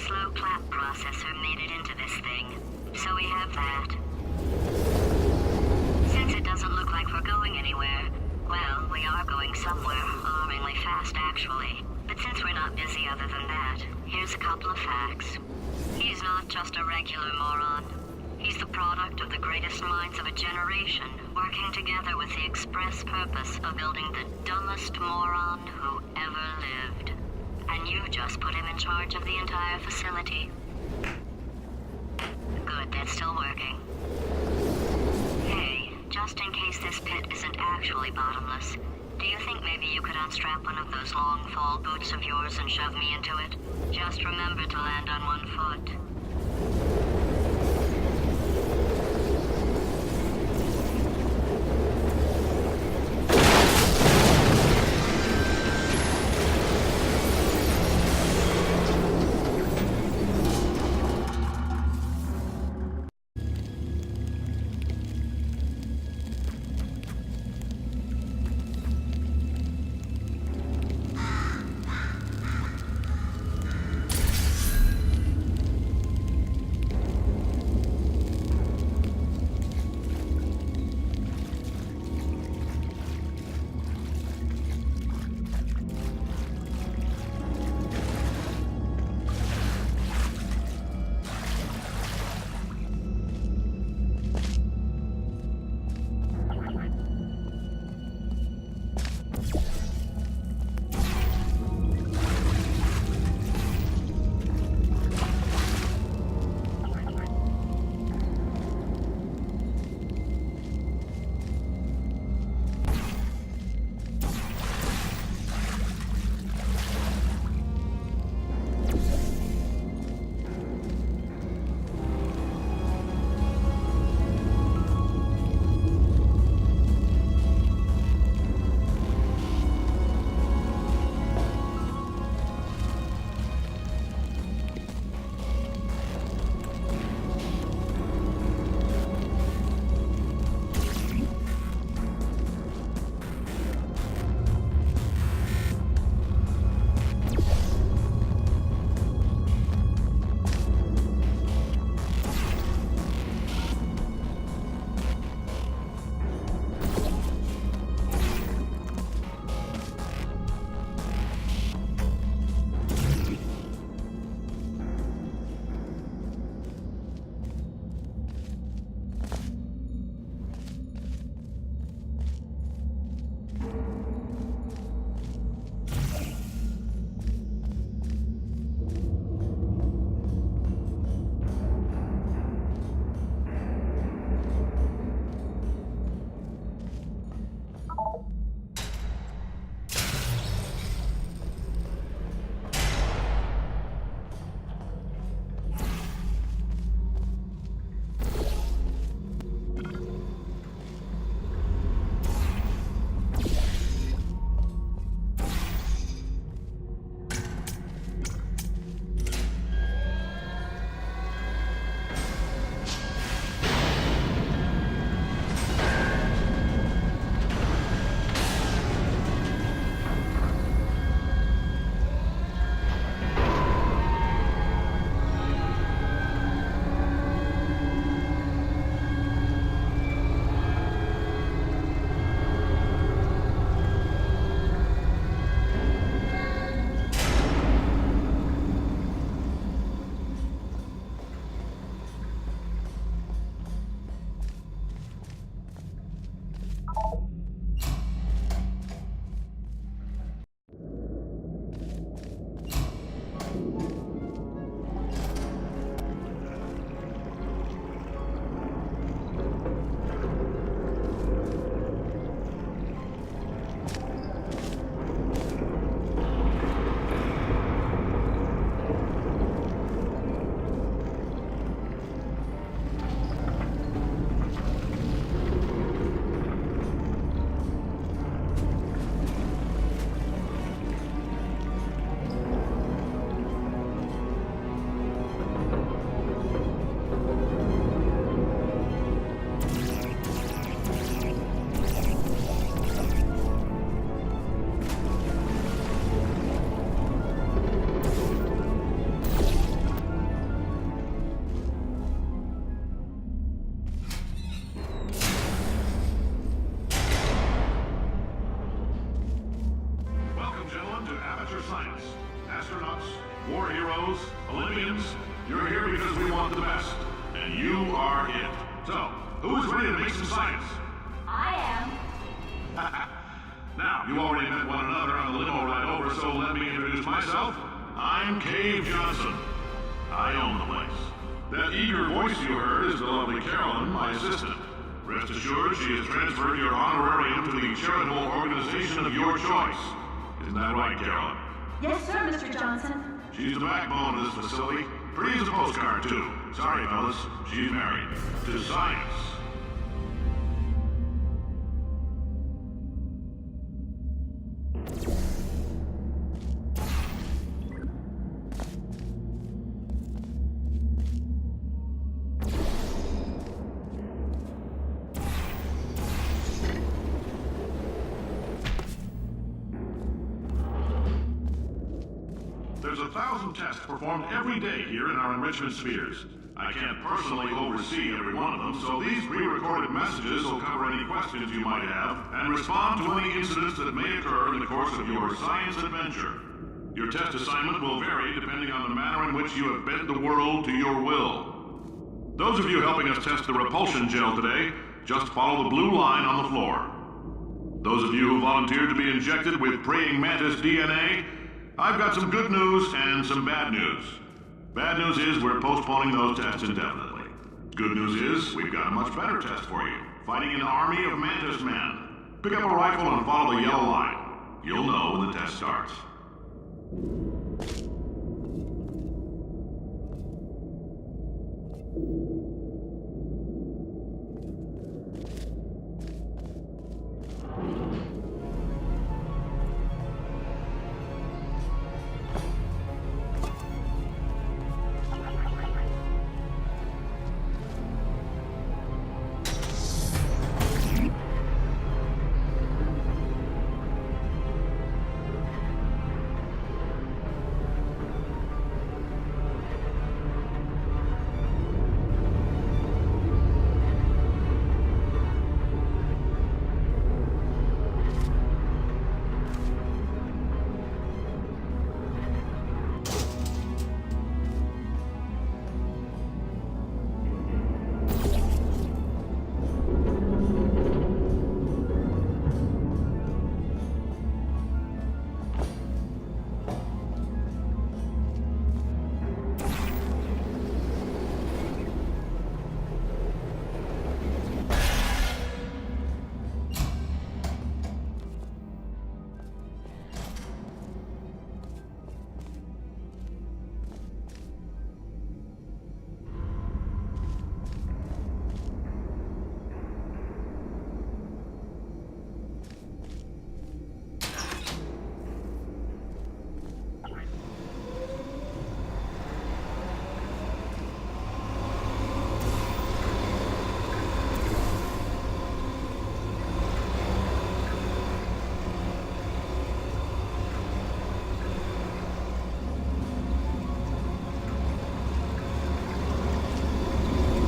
slow clap processor made it into this thing, so we have that. Since it doesn't look like we're going anywhere, well, we are going somewhere, alarmingly fast actually. But since we're not busy other than that, here's a couple of facts. He's not just a regular moron. He's the product of the greatest minds of a generation, working together with the express purpose of building the dumbest moron who ever lived. And you just put him in charge of the entire facility. Good, that's still working. Hey, just in case this pit isn't actually bottomless, do you think maybe you could unstrap one of those long fall boots of yours and shove me into it? Just remember to land on one foot. Congratulations. You're here because we want the best. And you are it. So, who is ready to make some science? I am. Now, you already met one another on the limo ride over, so let me introduce myself. I'm Cave Johnson. I own the place. That eager voice you heard is the lovely Carolyn, my assistant. Rest assured, she has transferred your honorarium to the charitable organization of your choice. Isn't that right, Carolyn? Yes, sir, Mr. Johnson. She's the backbone of this facility. Pretty as a postcard, too. Sorry, fellas. She's married. To science. There's 1,000 tests performed every day here in our enrichment spheres. I can't personally oversee every one of them, so these pre-recorded messages will cover any questions you might have and respond to any incidents that may occur in the course of your science adventure. Your test assignment will vary depending on the manner in which you have bent the world to your will. Those of you helping us test the repulsion gel today, just follow the blue line on the floor. Those of you who volunteered to be injected with praying mantis DNA, I've got some good news and some bad news. Bad news is we're postponing those tests indefinitely. Good news is we've got a much better test for you. Fighting an army of mantis men. Pick up a rifle and follow the yellow line. You'll know when the test starts.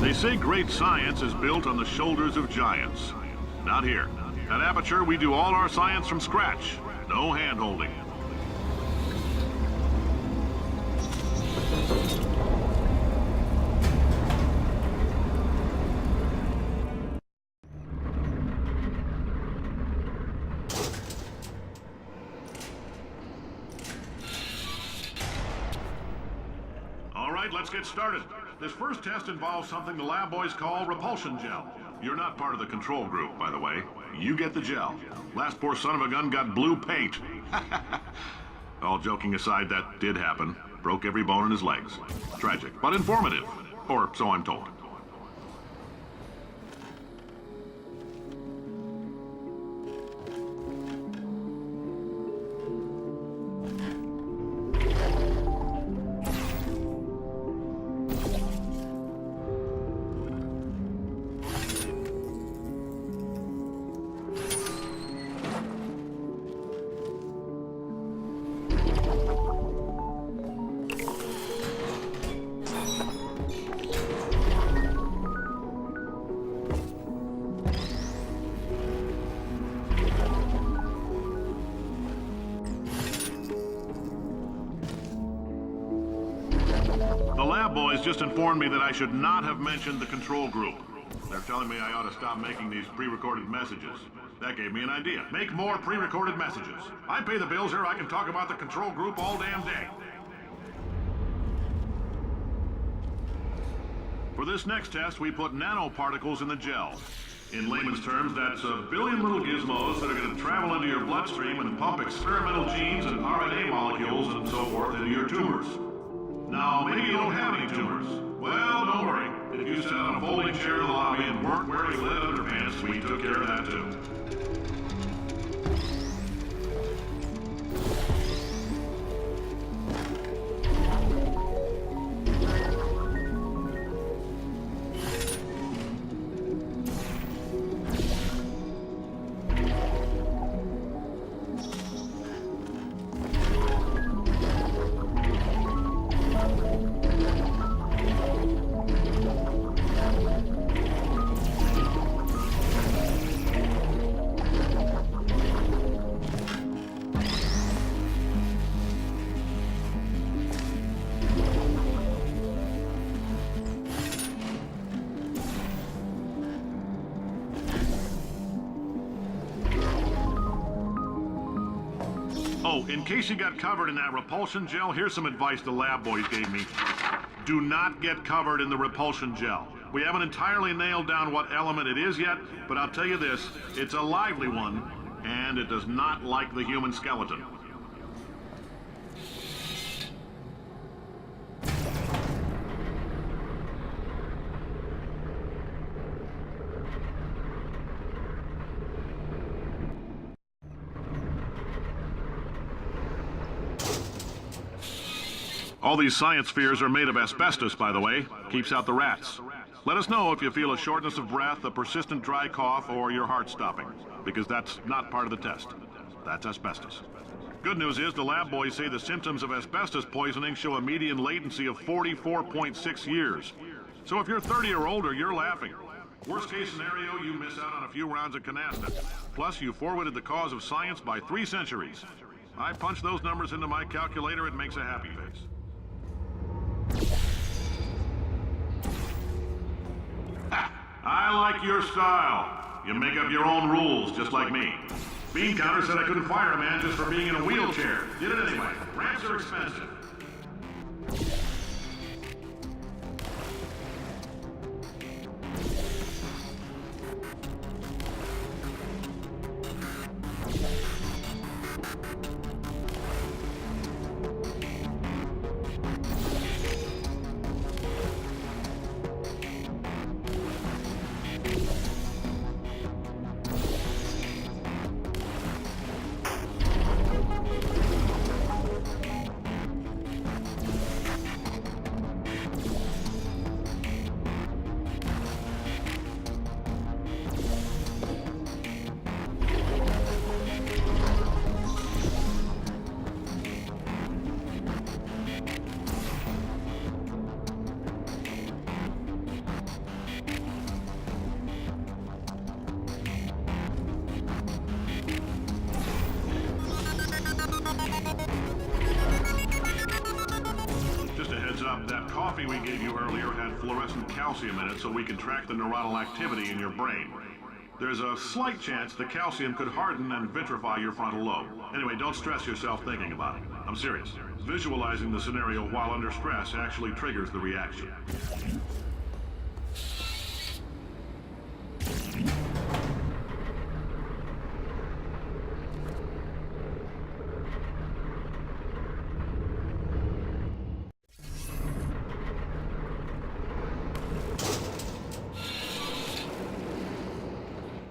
They say great science is built on the shoulders of giants. Not here. At Aperture, we do all our science from scratch. No hand-holding. All right, let's get started. This first test involves something the lab boys call repulsion gel. You're not part of the control group, by the way. You get the gel. Last poor son of a gun got blue paint. All joking aside, that did happen. Broke every bone in his legs. Tragic, but informative. Or so I'm told. The lab boys just informed me that I should not have mentioned the control group. They're telling me I ought to stop making these pre-recorded messages. That gave me an idea. Make more pre-recorded messages. I pay the bills here, I can talk about the control group all damn day. For this next test, we put nanoparticles in the gel. In layman's terms, that's a billion little gizmos that are going to travel into your bloodstream and pump experimental genes and RNA molecules and so forth into your tumors. Now, maybe you don't have any tumors. Well, don't worry. If you sat on a folding chair in the lobby and weren't wearing lead underpants, we took care of that too. Oh, in case you got covered in that repulsion gel, here's some advice the lab boys gave me. Do not get covered in the repulsion gel. We haven't entirely nailed down what element it is yet, but I'll tell you this, it's a lively one, and it does not like the human skeleton. All these science spheres are made of asbestos, by the way. Keeps out the rats. Let us know if you feel a shortness of breath, a persistent dry cough, or your heart stopping, because that's not part of the test. That's asbestos. Good news is the lab boys say the symptoms of asbestos poisoning show a median latency of 44.6 years. So if you're 30 or older, you're laughing. Worst case scenario, you miss out on a few rounds of canasta. Plus, you forwarded the cause of science by 3 centuries. I punch those numbers into my calculator, it makes a happy face. I like your style. You make up your own rules, just like me. Bean Counter said I couldn't fire a man just for being in a wheelchair. Did it anyway. Ramps are expensive. That coffee we gave you earlier had fluorescent calcium in it so we can track the neuronal activity in your brain. There's a slight chance the calcium could harden and vitrify your frontal lobe. Anyway, don't stress yourself thinking about it. I'm serious. Visualizing the scenario while under stress actually triggers the reaction.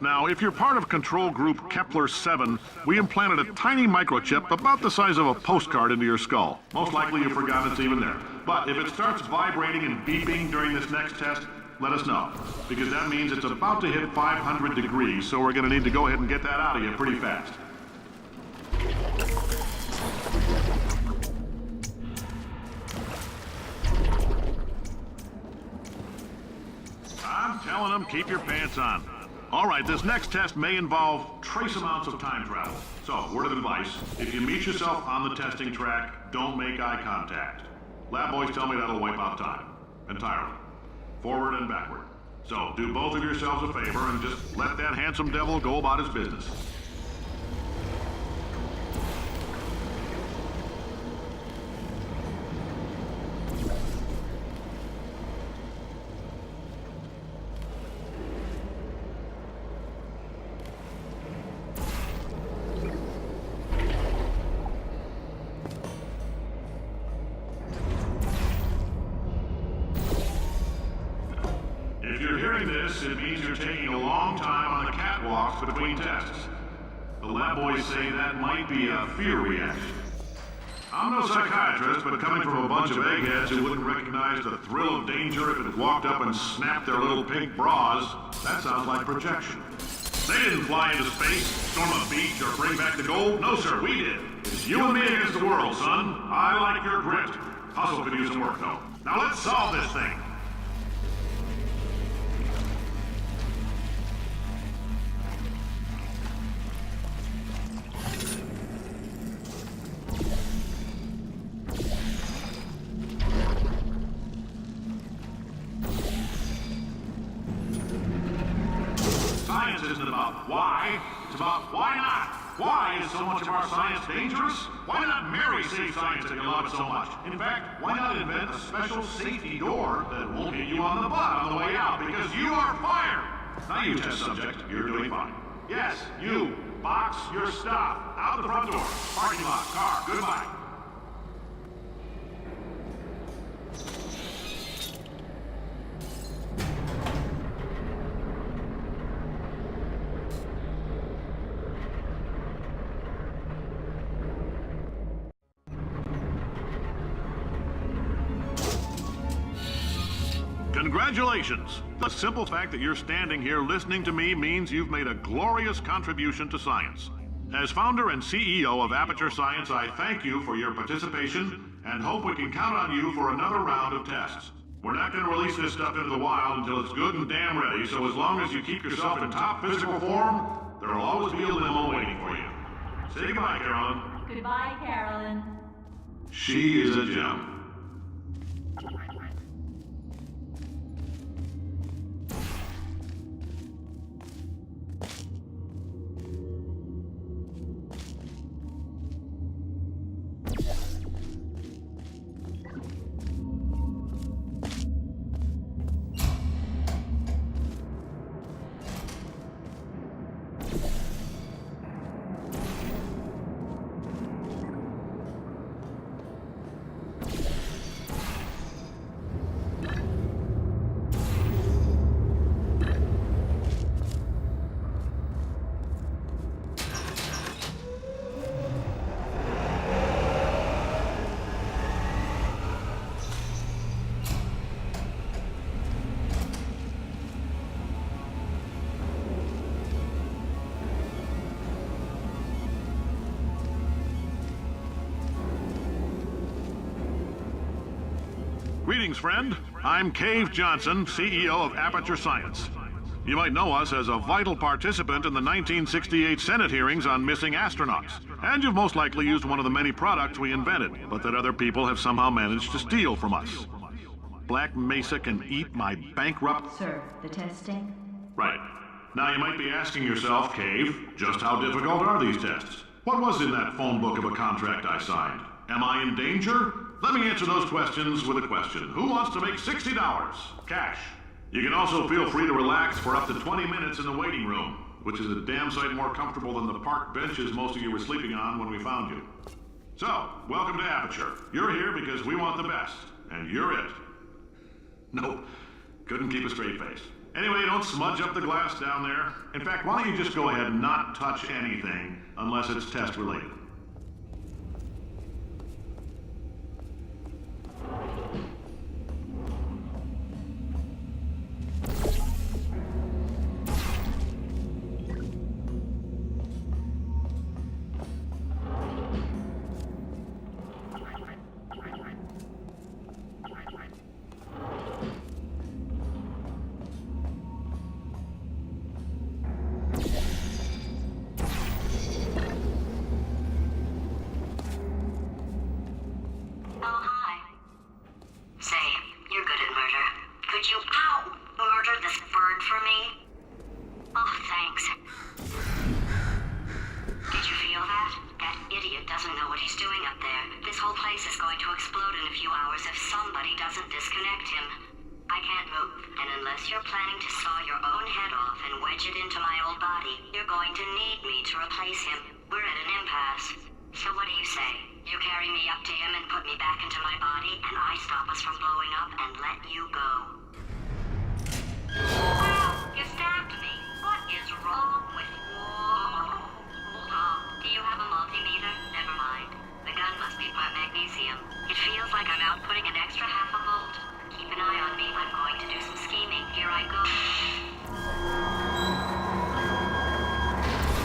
Now, if you're part of control group Kepler-7, we implanted a tiny microchip about the size of a postcard into your skull. Most likely you've forgotten it's even there. But if it starts vibrating and beeping during this next test, let us know. Because that means it's about to hit 500 degrees, so we're going to need to go ahead and get that out of you pretty fast. I'm telling them, keep your pants on. All right, this next test may involve trace amounts of time travel. So, word of advice, if you meet yourself on the testing track, don't make eye contact. Lab boys tell me that'll wipe out time. Entirely. Forward and backward. So, do both of yourselves a favor and just let that handsome devil go about his business. If you're hearing this, it means you're taking a long time on the catwalks between tests. The lab boys say that might be a fear reaction. I'm no psychiatrist, but coming from a bunch of eggheads who wouldn't recognize the thrill of danger if it walked up and snapped their little pink bras, that sounds like projection. They didn't fly into space, storm a beach, or bring back the gold. No, sir, we did. It's you and me against the world, son. I like your grit. Hustle could use some work, though. Now let's solve this thing. Science isn't about why, it's about why not. Why is so much of our science dangerous? Why not Mary save science if you love it so much? In fact, why not invent a special safety door that won't hit you on the butt on the way out because you are fired? Now you test subject, you're doing fine. Yes, you, box your stuff, out the front door, parking lot, car, goodbye. Congratulations! The simple fact that you're standing here listening to me means you've made a glorious contribution to science. As founder and CEO of Aperture Science, I thank you for your participation and hope we can count on you for another round of tests. We're not going to release this stuff into the wild until it's good and damn ready, so as long as you keep yourself in top physical form, there'll always be a limo waiting for you. Say goodbye, Carolyn. Goodbye, Carolyn. She is a gem. Greetings, friend. I'm Cave Johnson, CEO of Aperture Science. You might know us as a vital participant in the 1968 Senate hearings on missing astronauts. And you've most likely used one of the many products we invented, but that other people have somehow managed to steal from us. Black Mesa can eat my bankrupt... Sir, the testing? Right. Now you might be asking yourself, Cave, just how difficult are these tests? What was in that phone book of a contract I signed? Am I in danger? Let me answer those questions with a question. Who wants to make $60? Cash. You can also feel free to relax for up to 20 minutes in the waiting room, which is a damn sight more comfortable than the park benches most of you were sleeping on when we found you. So, welcome to Aperture. You're here because we want the best, and you're it. Nope, couldn't keep a straight face. Anyway, don't smudge up the glass down there. In fact, why don't you just go ahead and not touch anything unless it's test related. protect him. I can't move, and unless you're planning to saw your own head off and wedge it into my old body, you're going to need me to replace him. We're at an impasse. So what do you say? You carry me up to him and put me back into my body, and I stop us from blowing up and let you go. Wow, you stabbed me. What is wrong with you? Oh, do you have a multimeter? Never mind. The gun must be part magnesium. It feels like I'm outputting an extra half a volt. Keep an eye on me. I'm going to do some scheming. Here I go.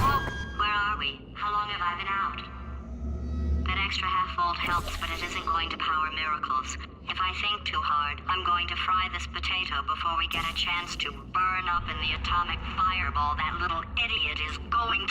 Oh, where are we? How long have I been out? That extra half volt helps, but it isn't going to power miracles. If I think too hard, I'm going to fry this potato before we get a chance to burn up in the atomic fireball that little idiot is going